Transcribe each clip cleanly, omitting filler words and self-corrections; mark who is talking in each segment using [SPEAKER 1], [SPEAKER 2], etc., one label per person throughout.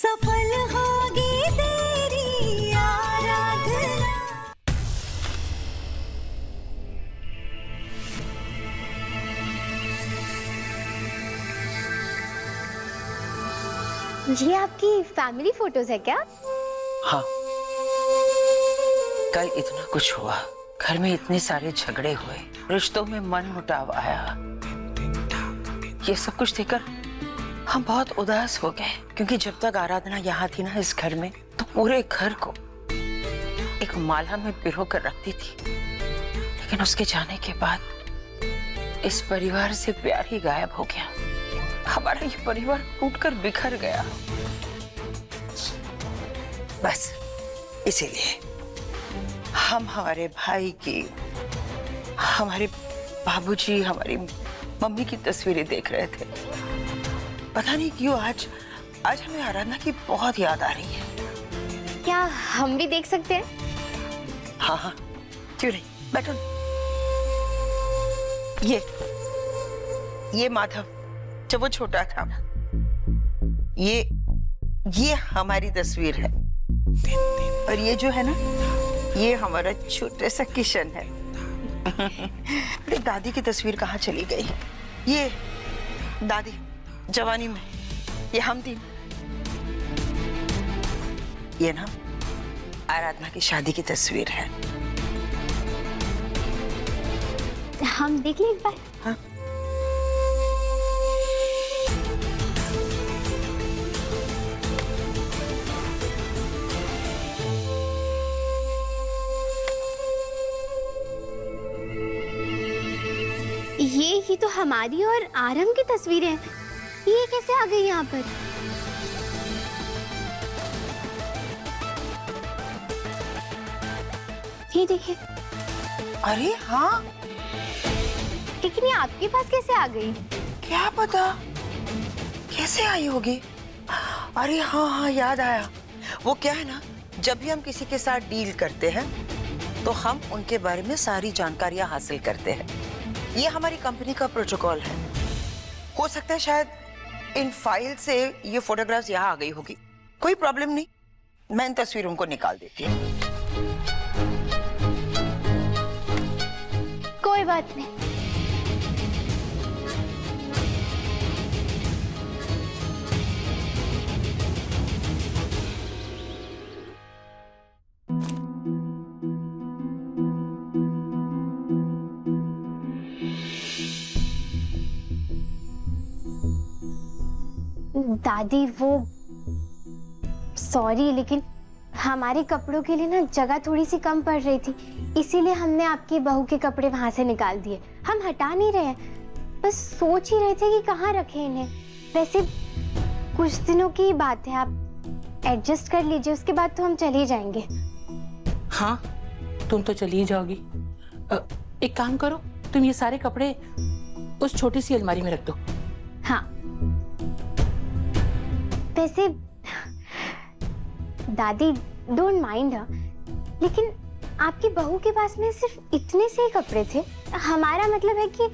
[SPEAKER 1] सफल होगी तेरी आराधना।
[SPEAKER 2] ये आपकी फैमिली फोटोज है क्या?
[SPEAKER 3] हाँ, कल इतना कुछ हुआ, घर में इतने सारे झगड़े हुए, रिश्तों में मनमुटाव आया। ये सब कुछ देखकर हम बहुत उदास हो गए, क्योंकि जब तक आराधना यहाँ थी ना इस घर में, तो पूरे घर को एक माला में पिरो कर रखती थी। लेकिन उसके जाने के बाद इस परिवार से प्यार ही गायब हो गया। हमारा ये परिवार टूटकर बिखर गया। बस इसीलिए हम हमारे भाई की, हमारे बाबूजी, हमारी मम्मी की तस्वीरें देख रहे थे। पता नहीं क्यों आज हमें आराधना की बहुत याद आ रही है।
[SPEAKER 2] क्या हम भी देख सकते हैं?
[SPEAKER 3] हाँ हाँ, क्यों नहीं, बैठो। ये माधव जब वो छोटा था, ये हमारी तस्वीर है, और ये जो है ना, ये हमारा छोटा सा किशन है। अरे दादी की तस्वीर कहाँ चली गई? ये दादी जवानी में, ये हम तीन। ये ना आराधना की शादी की तस्वीर है।
[SPEAKER 2] हम देख लें एक बार?
[SPEAKER 3] हाँ।
[SPEAKER 2] ये तो हमारी और आरम की तस्वीरें हैं। ये कैसे आ गई यहाँ पर? ये देखिए।
[SPEAKER 3] अरे हाँ,
[SPEAKER 2] लेकिन ये आपके पास कैसे आ गई?
[SPEAKER 3] क्या पता कैसे आई होगी। अरे हाँ हाँ, याद आया। वो क्या है ना, जब भी हम किसी के साथ डील करते हैं तो हम उनके बारे में सारी जानकारियां हासिल करते हैं। ये हमारी कंपनी का प्रोटोकॉल है। हो सकता है शायद इन फाइल से ये फोटोग्राफ्स यहाँ आ गई होगी। कोई प्रॉब्लम नहीं, मैं इन तस्वीरों को निकाल देती हूँ।
[SPEAKER 2] कोई बात नहीं। दादी, वो सॉरी, लेकिन हमारे कपड़ों के लिए ना जगह थोड़ी सी कम पड़ रही थी, इसीलिए हमने आपकी बहू के कपड़े वहां से निकाल दिए। हम हटा नहीं रहे हैं, बस सोच ही रहे थे कि कहाँ रखें इन्हें। वैसे कुछ दिनों की बात है, आप एडजस्ट कर लीजिए, उसके बाद तो हम चले जाएंगे।
[SPEAKER 4] हाँ, तुम तो चली ही जाओगी। एक काम करो, तुम ये सारे कपड़े उस छोटी सी अलमारी में रख दो।
[SPEAKER 2] हाँ, वैसे दादी डोंट माइंड, लेकिन आपकी बहू के पास में सिर्फ इतने से ही कपड़े थे। हमारा मतलब है कि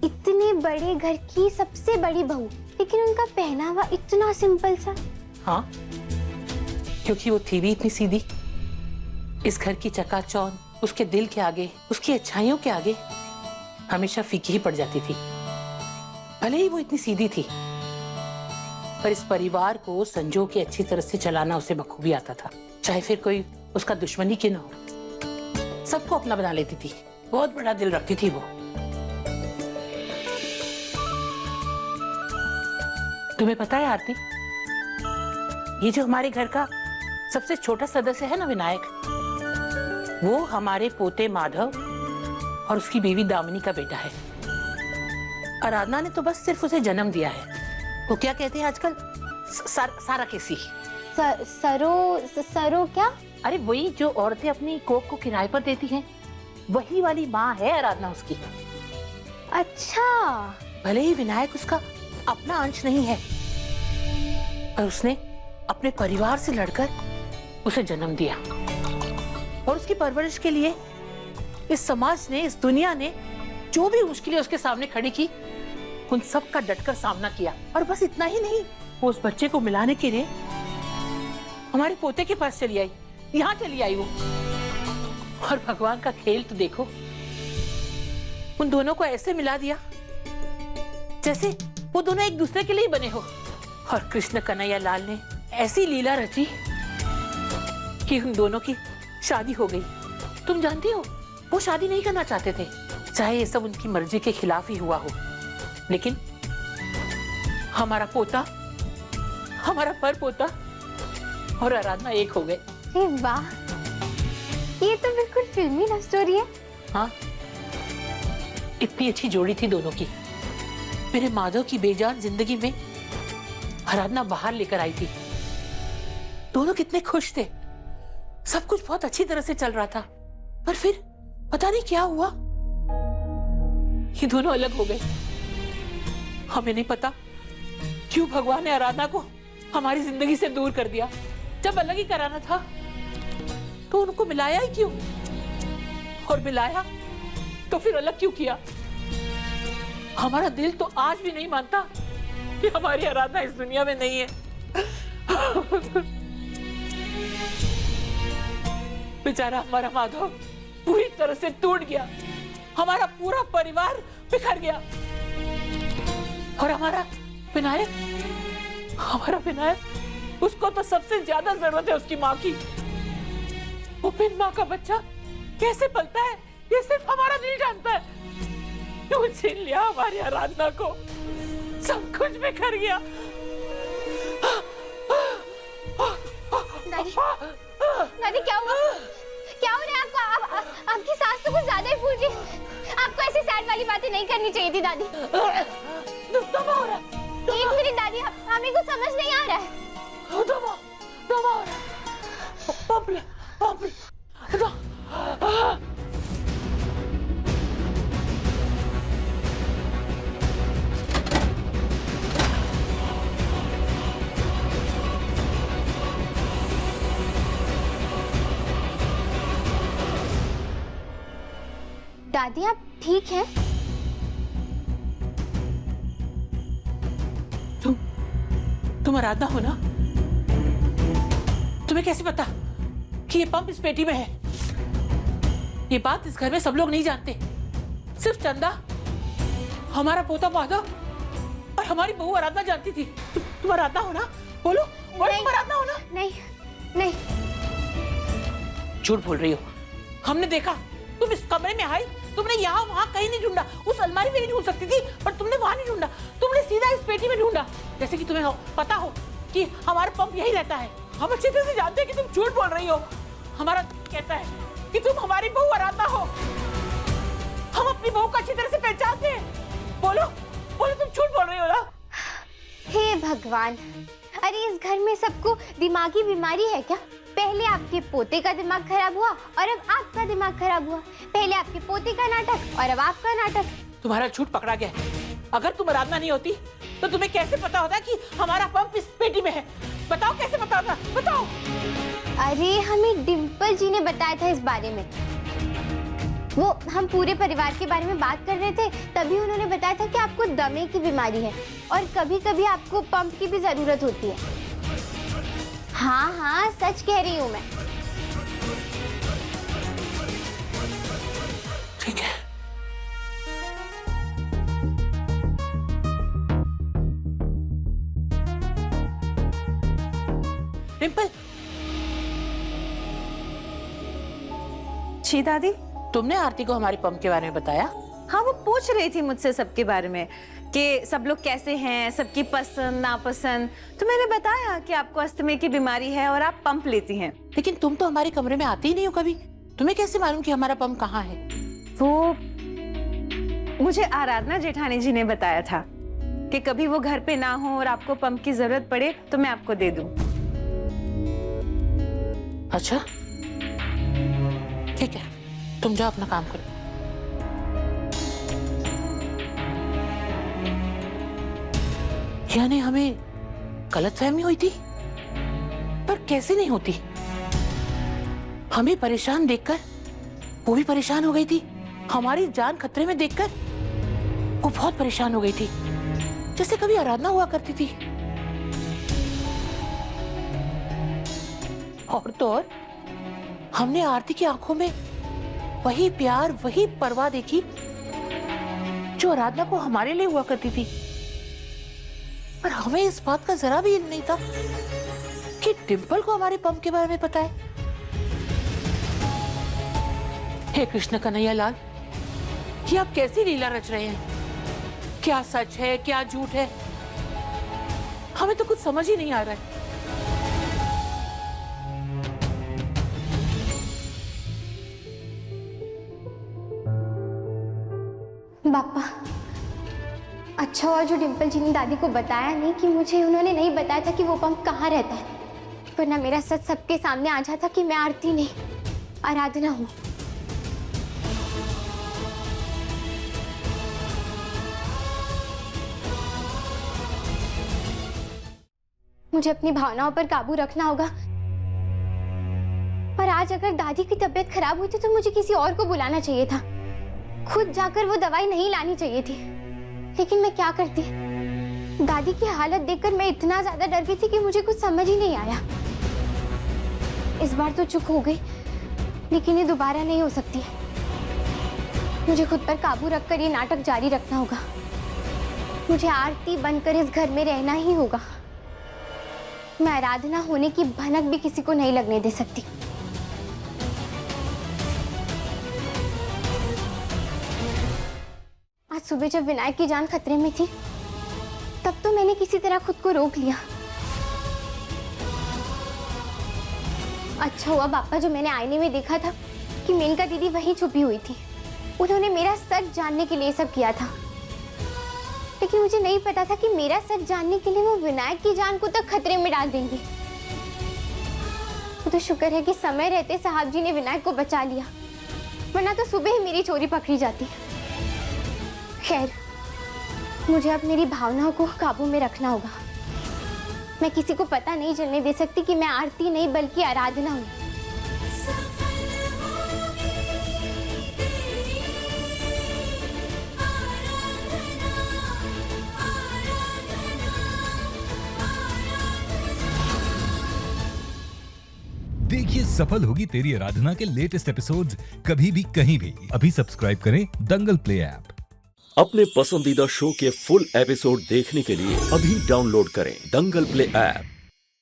[SPEAKER 2] इतने बड़े घर की सबसे बड़ी बहू, लेकिन उनका पहनावा इतना सिंपल सा।
[SPEAKER 4] हाँ, क्योंकि वो थी भी इतनी सीधी। इस घर की चकाचौंध उसके दिल के आगे, उसकी अच्छाइयों के आगे हमेशा फीकी ही पड़ जाती थी। भले ही वो इतनी सीधी थी, पर इस परिवार को संजो के अच्छी तरह से चलाना उसे बखूबी आता था, चाहे फिर कोई उसका दुश्मनी क्यों न हो। सबको अपना बना लेती थी, बहुत बड़ा दिल रखती थी वो। तुम्हें पता है आरती, ये जो हमारे घर का सबसे छोटा सदस्य है ना, विनायक, वो हमारे पोते माधव और उसकी बीवी दामिनी का बेटा है। आराधना ने तो बस सिर्फ उसे जन्म दिया है। वो क्या कहते हैं आजकल, सारा केसी।
[SPEAKER 2] सरो क्या?
[SPEAKER 4] अरे वही जो औरतें अपनी कोख को किराए पर देती हैं, वही वाली माँ है आराधना उसकी।
[SPEAKER 2] अच्छा।
[SPEAKER 4] भले ही विनायक उसका अपना अंश नहीं है, पर उसने अपने परिवार से लड़कर उसे जन्म दिया, और उसकी परवरिश के लिए इस समाज ने, इस दुनिया ने जो भी मुश्किलें उसके सामने खड़ी की, उन सब का डटकर सामना किया। और बस इतना ही नहीं, वो उस बच्चे को मिलाने के लिए हमारे पोते के पास चली आई, यहाँ चली आई वो। और भगवान का खेल तो देखो, उन दोनों को ऐसे मिला दिया जैसे वो दोनों एक दूसरे के लिए बने हो। और कृष्ण कन्हैया लाल ने ऐसी लीला रची कि उन दोनों की शादी हो गई। तुम जानती हो, वो शादी नहीं करना चाहते थे, चाहे ये सब उनकी मर्जी के खिलाफ ही हुआ हो, लेकिन हमारा पोता, हमारा पर पोता और आराधना एक हो गए।
[SPEAKER 2] अरे वाह, ये तो बिल्कुल फिल्मी लव स्टोरी है।
[SPEAKER 4] हाँ, इतनी अच्छी जोड़ी थी दोनों की। मेरे माधव की बेजान जिंदगी में आराधना बाहर लेकर आई थी। दोनों कितने खुश थे, सब कुछ बहुत अच्छी तरह से चल रहा था, पर फिर पता नहीं क्या हुआ, ये दोनों अलग हो गए। हमें नहीं पता क्यों भगवान ने आराधना को हमारी जिंदगी से दूर कर दिया। जब अलग ही कराना था तो उनको मिलाया ही क्यों, और मिलाया तो फिर अलग क्यों किया। हमारा दिल तो आज भी नहीं मानता कि हमारी आराधना इस दुनिया में नहीं है। बेचारा हमारा माधव पूरी तरह से टूट गया, हमारा पूरा परिवार बिखर गया। और हमारा विनायक, उसको तो सबसे ज्यादा जरूरत है उसकी माँ की। वो बिन माँ का बच्चा कैसे पलता है, ये सिर्फ हमारा दिल जानता है। क्यों छीन लिया हमारी आराधना को, सब कुछ बिखर गया।
[SPEAKER 2] दादी क्या हुआ? क्या हो रहा है आपको? आपकी सास तो कुछ ज्यादा ही फूल रही है। आपको ऐसी सैड वाली बातें नहीं करनी चाहिए थी दादी। एक मिनट दादी, हमें कुछ समझ नहीं आ रहा है। दादी आप ठीक हैं?
[SPEAKER 4] तुम आराधना हो ना? तुम्हें कैसे पता कि ये पंप इस पेटी में है? ये बात इस घर में सब लोग नहीं जानते, सिर्फ चंदा, हमारा पोता माधव और हमारी बहू आराधना जानती थी। तुम आराधना हो ना? बोलो, तुम आराधना हो ना?
[SPEAKER 2] नहीं नहीं,
[SPEAKER 4] झूठ बोल रही हो। हमने देखा, तुम इस कमरे में आई, तुमने यहाँ वहाँ कहीं नहीं ढूंढा। उस अलमारी में नहीं ढूंढ सकती थी, पर तुमने वहाँ नहीं ढूंढा, तुमने सीधा इस पेटी में ढूंढा। जैसे कि तुम्हें पता हो कि हमारा पंप यही रहता है। हम अच्छी तरह से जानते हैं कि तुम झूठ बोल रही हो। हमारा कहता है कि तुम हमारी बहू आराधना हो। हम अपनी बहू को अच्छी तरह से पहचानते हैं। बोलो बोलो, तुम झूठ बोल रही हो ना?
[SPEAKER 2] हे भगवान, अरे इस घर में सबको दिमागी बीमारी है क्या? पहले आपके पोते का दिमाग खराब हुआ और अब आपका दिमाग खराब हुआ। पहले आपके पोते का नाटक और अब आपका नाटक।
[SPEAKER 4] तुम्हारा झूठ पकड़ा गया। अगर तुम आराधना नहीं होती तो तुम्हें कैसे पता होता कि हमारा पंप इस पेटी में है? बताओ कैसे पता होता, बताओ।
[SPEAKER 2] अरे हमें डिम्पल जी ने बताया था इस बारे में। वो हम पूरे परिवार के बारे में बात कर रहे थे, तभी उन्होंने बताया था कि आपको दमे की बीमारी है और कभी-कभी आपको पंप की भी जरूरत होती है। हाँ हाँ, सच कह रही हूँ मैं।
[SPEAKER 4] ठीक है। डिम्पल।
[SPEAKER 1] जी दादी।
[SPEAKER 4] तुमने आरती को हमारे पंप के बारे में बताया?
[SPEAKER 1] हाँ, वो पूछ रही थी मुझसे सबके बारे में कि सब लोग कैसे हैं, सबकी पसंद नापसंद। तो मैंने बताया कि आपको अस्थमा की बीमारी है और आप पंप लेती हैं।
[SPEAKER 4] लेकिन तुम तो हमारे कमरे में आती ही नहीं हो कभी। तुम्हें कैसे मालूम कि हमारा पंप कहाँ है?
[SPEAKER 1] वो मुझे आराधना जेठानी जी ने बताया था कि कभी वो घर पे ना हो और आपको पंप की जरूरत पड़े तो मैं आपको दे दूं।
[SPEAKER 4] अच्छा ठीक है, तुम जाओ अपना काम करो। यानी हमें गलतफहमी हुई थी, पर कैसे नहीं होती? हमें परेशान देखकर वो भी परेशान हो गई थी। हमारी जान खतरे में देखकर वो बहुत परेशान हो गई थी, जैसे कभी आराधना हुआ करती थी। और तो और हमने आरती की आंखों में वही प्यार, वही परवाह देखी जो आराधना को हमारे लिए हुआ करती थी। पर हमें इस बात का जरा भी नहीं था कि डिम्पल को हमारे पंप के बारे में पता है। हे कृष्ण कन्हैया लाल, ये आप कैसी लीला रच रहे हैं? क्या सच है, क्या झूठ है? हमें तो कुछ समझ ही नहीं आ रहा है।
[SPEAKER 2] बापा, अच्छा हुआ जो डिम्पल जी ने दादी को बताया नहीं, कि मुझे उन्होंने नहीं बताया था कि वो पंप कहाँ रहता है, वरना मेरा सच सबके सामने आ जाता कि मैं आरती नहीं आराधना हूँ। मुझे अपनी भावनाओं पर काबू रखना होगा। और आज अगर दादी की तबीयत खराब हुई थी तो मुझे किसी और को बुलाना चाहिए था, खुद जाकर वो दवाई नहीं लानी चाहिए थी। लेकिन मैं क्या करती? दादी की हालत देखकर मैं इतना ज्यादा डर गई थी कि मुझे कुछ समझ ही नहीं आया। इस बार तो चुप हो गई, लेकिन ये दोबारा नहीं हो सकती। मुझे खुद पर काबू रखकर ये नाटक जारी रखना होगा। मुझे आरती बनकर इस घर में रहना ही होगा। मैं आराधना होने की भनक भी किसी को नहीं लगने दे सकती। आज सुबह जब विनायक की जान खतरे में थी, तब तो मैंने किसी तरह खुद को रोक लिया। अच्छा हुआ बापा, जो मैंने आईने में देखा था कि मेनका दीदी वहीं छुपी हुई थी। उन्होंने मेरा सच जानने के लिए सब किया था, लेकिन मुझे नहीं पता था कि मेरा सच जानने के लिए वो विनायक की जान को तक खतरे में डाल देंगे। वो तो शुक्र है कि समय रहते साहब जी ने विनायक को बचा लिया, वरना तो सुबह ही मेरी चोरी पकड़ी जाती। खैर, मुझे अब मेरी भावनाओं को काबू में रखना होगा। मैं किसी को पता नहीं चलने दे सकती कि मैं आरती नहीं बल्कि आराधना हूँ।
[SPEAKER 5] देखिए सफल होगी तेरी आराधना के लेटेस्ट एपिसोड्स कभी भी कहीं भी। अभी सब्सक्राइब करें दंगल प्ले ऐप।
[SPEAKER 6] अपने पसंदीदा शो के फुल एपिसोड देखने के लिए अभी डाउनलोड करें दंगल प्ले ऐप।